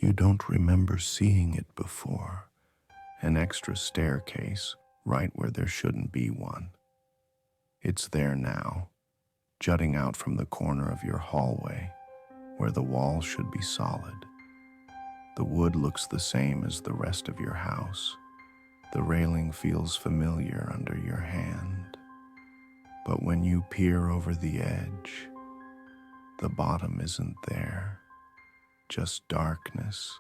You don't remember seeing it before. An extra staircase right where there shouldn't be one. It's there now, jutting out from the corner of your hallway, where the wall should be solid. The wood looks the same as the rest of your house. The railing feels familiar under your hand. But when you peer over the edge, the bottom isn't there, just darkness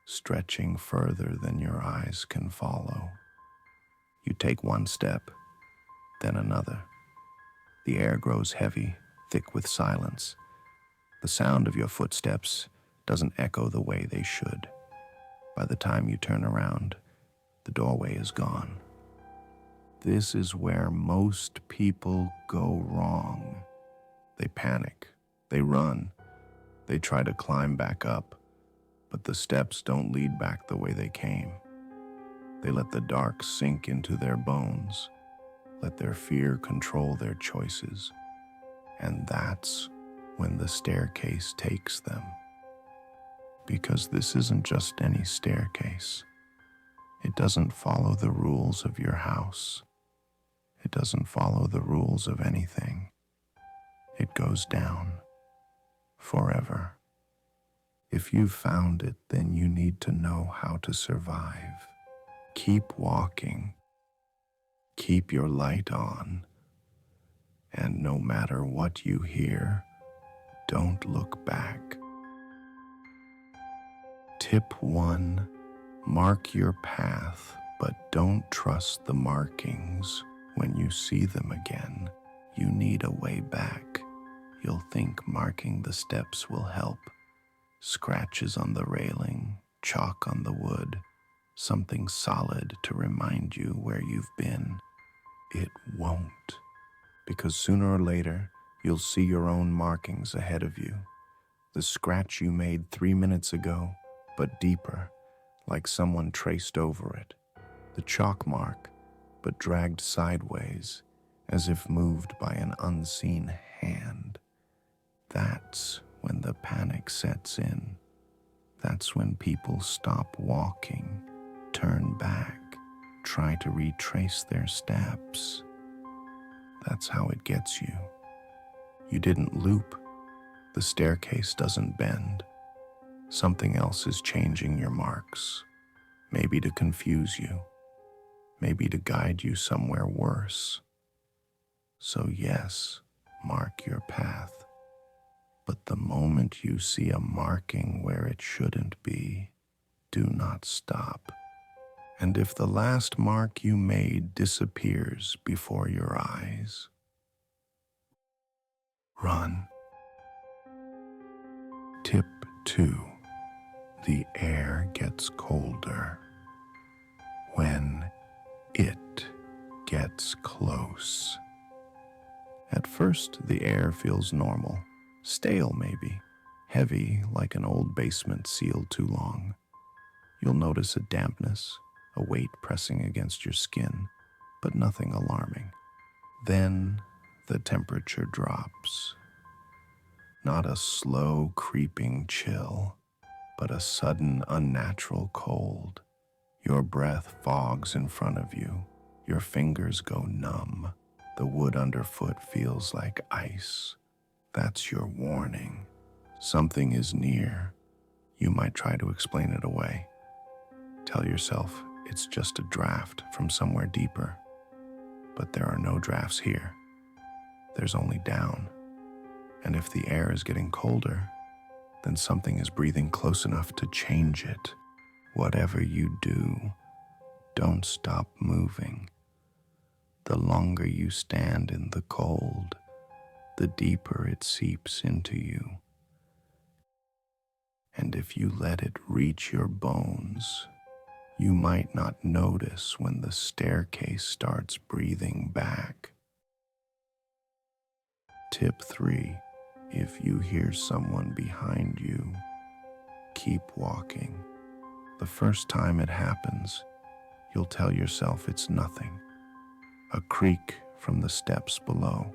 stretching further than your eyes can follow. You take one step, then another. The air grows heavy, thick with silence. The sound of your footsteps doesn't echo the way they should. By the time you turn around, the doorway is gone. This is where most people go wrong. They panic, they run, they try to climb back up, but the steps don't lead back the way they came. They let the dark sink into their bones, let their fear control their choices, and that's when the staircase takes them. Because this isn't just any staircase. It doesn't follow the rules of your house. It doesn't follow the rules of anything. It goes down forever. If you've found it, then you need to know how to survive. Keep walking. Keep your light on. And no matter what you hear, don't look back. Tip 1. Mark your path, but don't trust the markings. When you see them again, you need a way back. You'll think marking the steps will help. Scratches on the railing, chalk on the wood, something solid to remind you where you've been. It won't, because sooner or later, you'll see your own markings ahead of you. The scratch you made 3 minutes ago, but deeper, like someone traced over it. The chalk mark, but dragged sideways, as if moved by an unseen hand. That's when the panic sets in. That's when people stop walking, turn back, try to retrace their steps. That's how it gets you. You didn't loop. The staircase doesn't bend. Something else is changing your marks, maybe to confuse you, maybe to guide you somewhere worse. So yes, mark your path. But the moment you see a marking where it shouldn't be, do not stop. And if the last mark you made disappears before your eyes, run. Tip 2. The air gets colder when it gets close. At first, the air feels normal, stale maybe, heavy like an old basement sealed too long. You'll notice a dampness, a weight pressing against your skin, but nothing alarming. Then the temperature drops. Not a slow, creeping chill, but a sudden, unnatural cold. Your breath fogs in front of you. Your fingers go numb. The wood underfoot feels like ice. That's your warning. Something is near. You might try to explain it away. Tell yourself it's just a draft from somewhere deeper. But there are no drafts here. There's only down. And if the air is getting colder, then something is breathing close enough to change it. Whatever you do, don't stop moving. The longer you stand in the cold, the deeper it seeps into you. And if you let it reach your bones, you might not notice when the staircase starts breathing back. Tip 3. If you hear someone behind you, keep walking. The first time it happens, you'll tell yourself it's nothing. A creak from the steps below,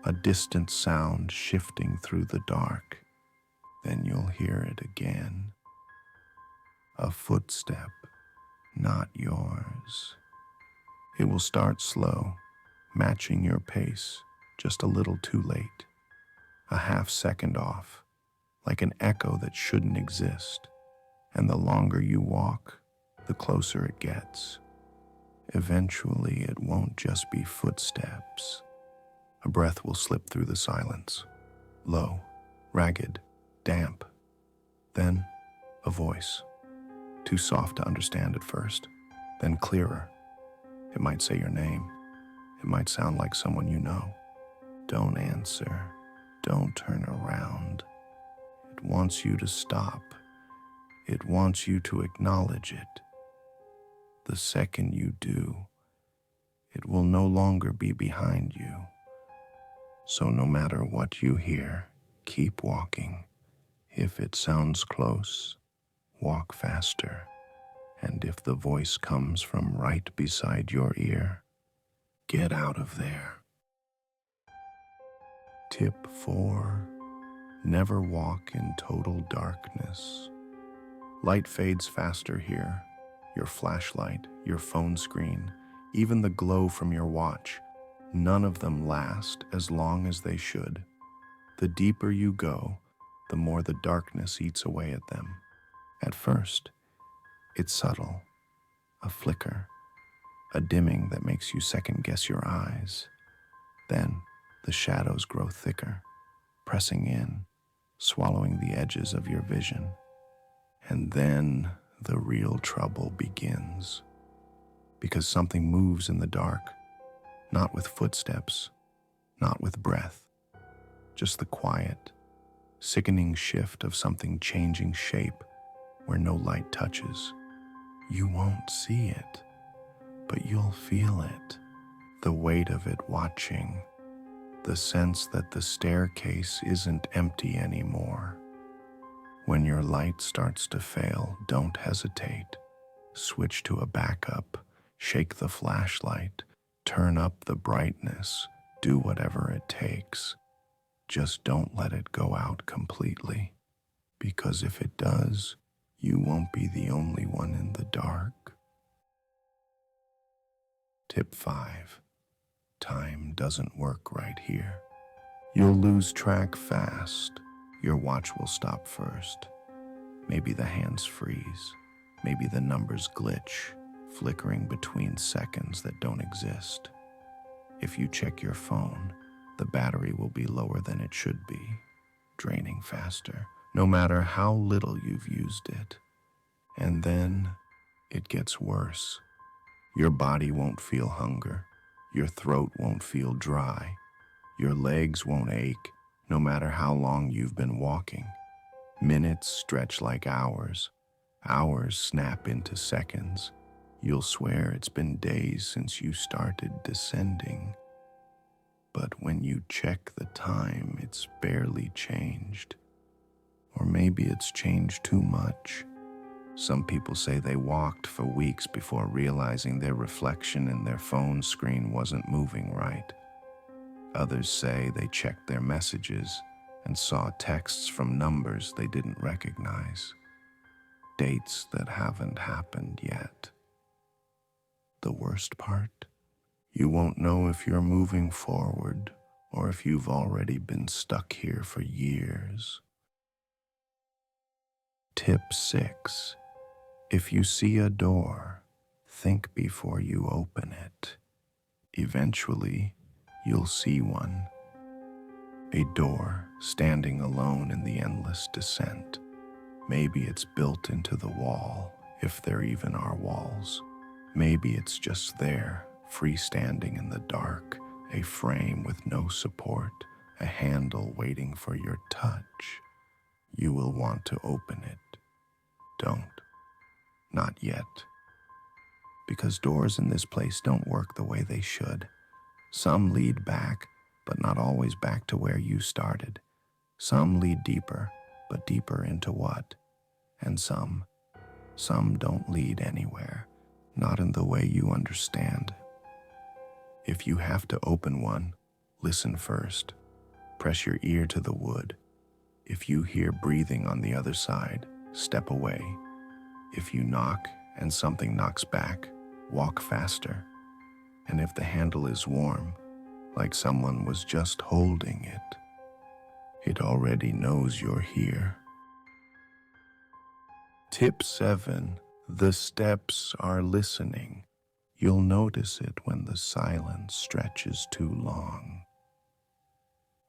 a distant sound shifting through the dark. Then you'll hear it again, a footstep, not yours. It will start slow, matching your pace, just a little too late, a half second off, like an echo that shouldn't exist. And the longer you walk, the closer it gets. Eventually, it won't just be footsteps. A breath will slip through the silence, low, ragged, damp. Then, a voice, too soft to understand at first, then clearer. It might say your name. It might sound like someone you know. Don't answer. Don't turn around. It wants you to stop. It wants you to acknowledge it. The second you do, it will no longer be behind you. So no matter what you hear, keep walking. If it sounds close, walk faster. And if the voice comes from right beside your ear, get out of there. Tip 4. Never walk in total darkness. Light fades faster here. Your flashlight, your phone screen, even the glow from your watch, none of them last as long as they should. The deeper you go, the more the darkness eats away at them. At first, it's subtle, a flicker, a dimming that makes you second-guess your eyes. Then, the shadows grow thicker, pressing in, swallowing the edges of your vision. And then the real trouble begins. Because something moves in the dark, not with footsteps, not with breath, just the quiet, sickening shift of something changing shape where no light touches. You won't see it, but you'll feel it, the weight of it watching, the sense that the staircase isn't empty anymore. When your light starts to fail, don't hesitate. Switch to a backup, shake the flashlight, turn up the brightness, do whatever it takes. Just don't let it go out completely, because if it does, you won't be the only one in the dark. Tip 5. Time doesn't work right here. You'll lose track fast. Your watch will stop first. Maybe the hands freeze. Maybe the numbers glitch, flickering between seconds that don't exist. If you check your phone, the battery will be lower than it should be, draining faster, no matter how little you've used it. And then it gets worse. Your body won't feel hunger. Your throat won't feel dry. Your legs won't ache, no matter how long you've been walking. Minutes stretch like hours. Hours snap into seconds. You'll swear it's been days since you started descending. But when you check the time, it's barely changed. Or maybe it's changed too much. Some people say they walked for weeks before realizing their reflection in their phone screen wasn't moving right. Others say they checked their messages and saw texts from numbers they didn't recognize. Dates that haven't happened yet. The worst part? You won't know if you're moving forward or if you've already been stuck here for years. Tip 6. If you see a door, think before you open it. Eventually, you'll see one. A door standing alone in the endless descent. Maybe it's built into the wall, if there even are walls. Maybe it's just there, freestanding in the dark, a frame with no support, a handle waiting for your touch. You will want to open it. Don't. Not yet. Because doors in this place don't work the way they should. Some lead back, but not always back to where you started. Some lead deeper, but deeper into what? And some don't lead anywhere, not in the way you understand. If you have to open one, listen first. Press your ear to the wood. If you hear breathing on the other side, step away. If you knock and something knocks back, walk faster. And if the handle is warm, like someone was just holding it already knows you're here. Tip 7. The steps are listening. You'll notice it when the silence stretches too long.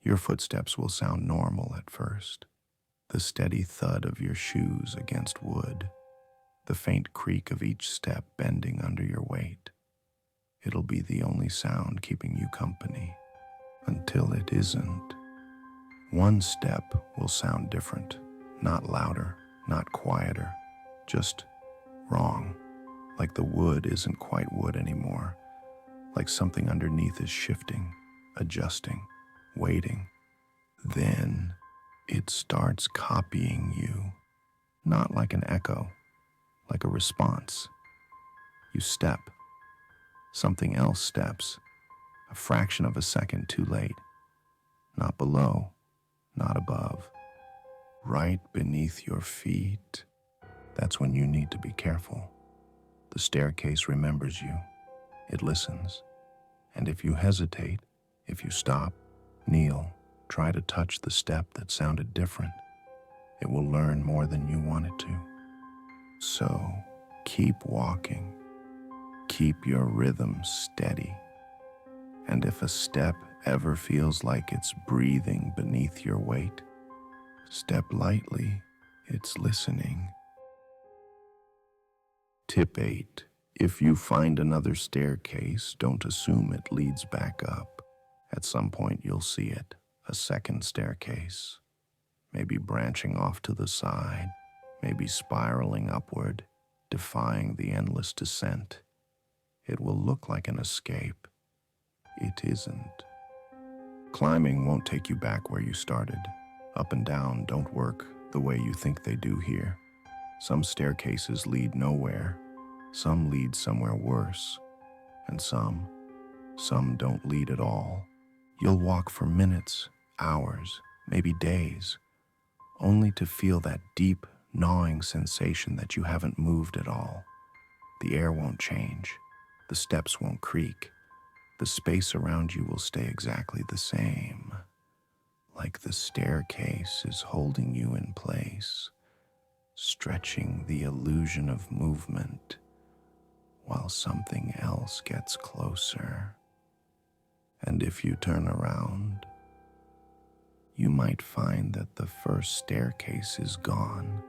Your footsteps will sound normal at first. The steady thud of your shoes against wood, the faint creak of each step bending under your weight. It'll be the only sound keeping you company, until it isn't. One step will sound different, not louder, not quieter, just wrong, like the wood isn't quite wood anymore, like something underneath is shifting, adjusting, waiting. Then it starts copying you, not like an echo, like a response. You step, something else steps, a fraction of a second too late, not below, not above, right beneath your feet. That's when you need to be careful. The staircase remembers you. It listens. And if you hesitate, if you stop, kneel, try to touch the step that sounded different, it will learn more than you want it to. So keep walking. Keep your rhythm steady. And if a step ever feels like it's breathing beneath your weight, step lightly. It's listening. Tip 8. If you find another staircase, don't assume it leads back up. At some point you'll see it, a second staircase, maybe branching off to the side, maybe spiraling upward, defying the endless descent. It will look like an escape. It isn't. Climbing won't take you back where you started. Up and down don't work the way you think they do here. Some staircases lead nowhere. Some lead somewhere worse. And some don't lead at all. You'll walk for minutes, hours, maybe days, only to feel that deep, gnawing sensation that you haven't moved at all. The air won't change. The steps won't creak. The space around you will stay exactly the same, like the staircase is holding you in place, stretching the illusion of movement while something else gets closer. And if you turn around, you might find that the first staircase is gone.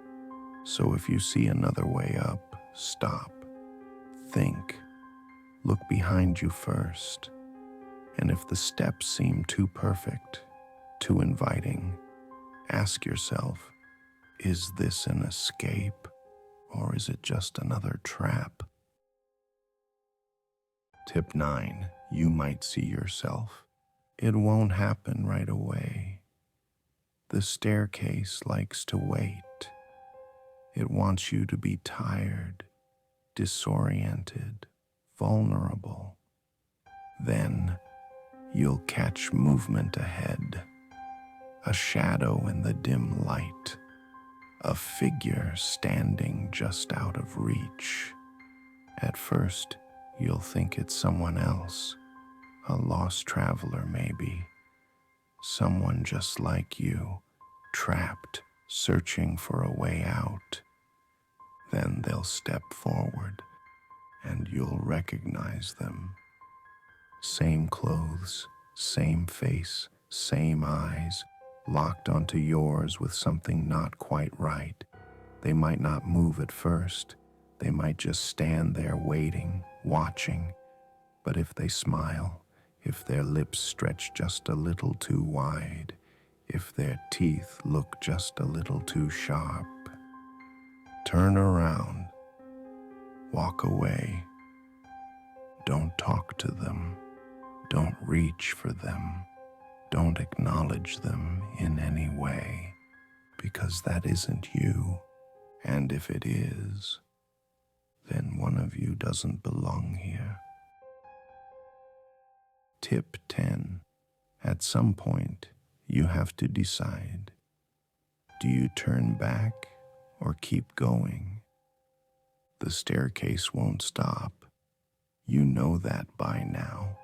So if you see another way up, stop, think, look behind you first. And if the steps seem too perfect, too inviting, ask yourself, is this an escape or is it just another trap? Tip 9. You might see yourself. It won't happen right away. The staircase likes to wait. It wants you to be tired, disoriented, vulnerable. Then you'll catch movement ahead, a shadow in the dim light, a figure standing just out of reach. At first, you'll think it's someone else, a lost traveler maybe, someone just like you, trapped, searching for a way out. Then they'll step forward, and you'll recognize them. Same clothes, same face, same eyes, locked onto yours with something not quite right. They might not move at first. They might just stand there waiting, watching. But if they smile, if their lips stretch just a little too wide, if their teeth look just a little too sharp, turn around, walk away. Don't talk to them. Don't reach for them. Don't acknowledge them in any way, because that isn't you. And if it is, then one of you doesn't belong here. Tip 10. At some point, you have to decide. Do you turn back or keep going? the staircase won't stop. You know that by now.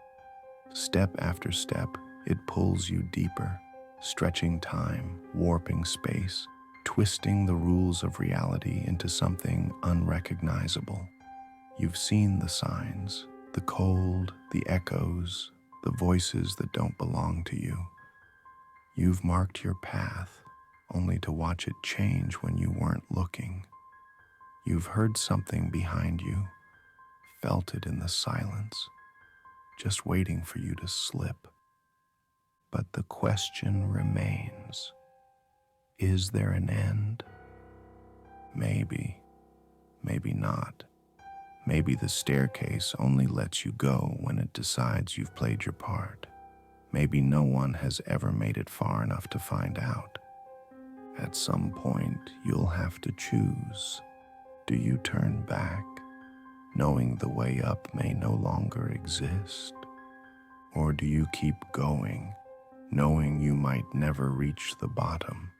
Step after step, it pulls you deeper, stretching time, warping space, twisting the rules of reality into something unrecognizable. You've seen the signs, the cold, the echoes, the voices that don't belong to you. You've marked your path, only to watch it change when you weren't looking. You've heard something behind you, felt it in the silence, just waiting for you to slip. But the question remains, is there an end? Maybe, maybe not. Maybe the staircase only lets you go when it decides you've played your part. Maybe no one has ever made it far enough to find out. At some point, you'll have to choose. Do you turn back, knowing the way up may no longer exist? Or do you keep going, knowing you might never reach the bottom?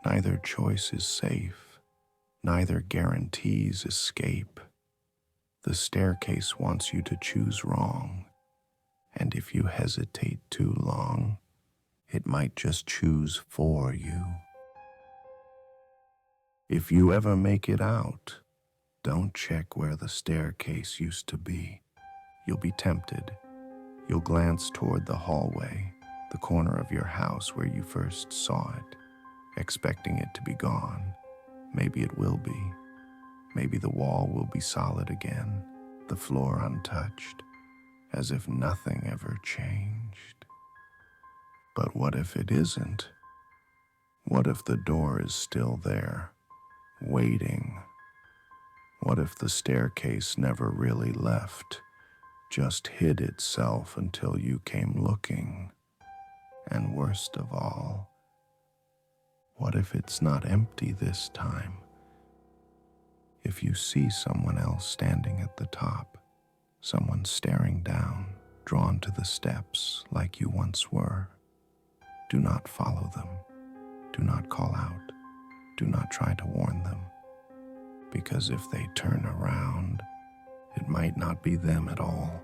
Neither choice is safe. Neither guarantees escape. The staircase wants you to choose wrong, and if you hesitate too long, it might just choose for you. If you ever make it out, don't check where the staircase used to be. You'll be tempted. You'll glance toward the hallway, the corner of your house where you first saw it, expecting it to be gone. Maybe it will be. Maybe the wall will be solid again, the floor untouched, as if nothing ever changed. But what if it isn't? What if the door is still there, waiting? What if the staircase never really left, just hid itself until you came looking? And worst of all, what if it's not empty this time? If you see someone else standing at the top, someone staring down, drawn to the steps like you once were, do not follow them. Do not call out. Do not try to warn them. Because if they turn around, it might not be them at all.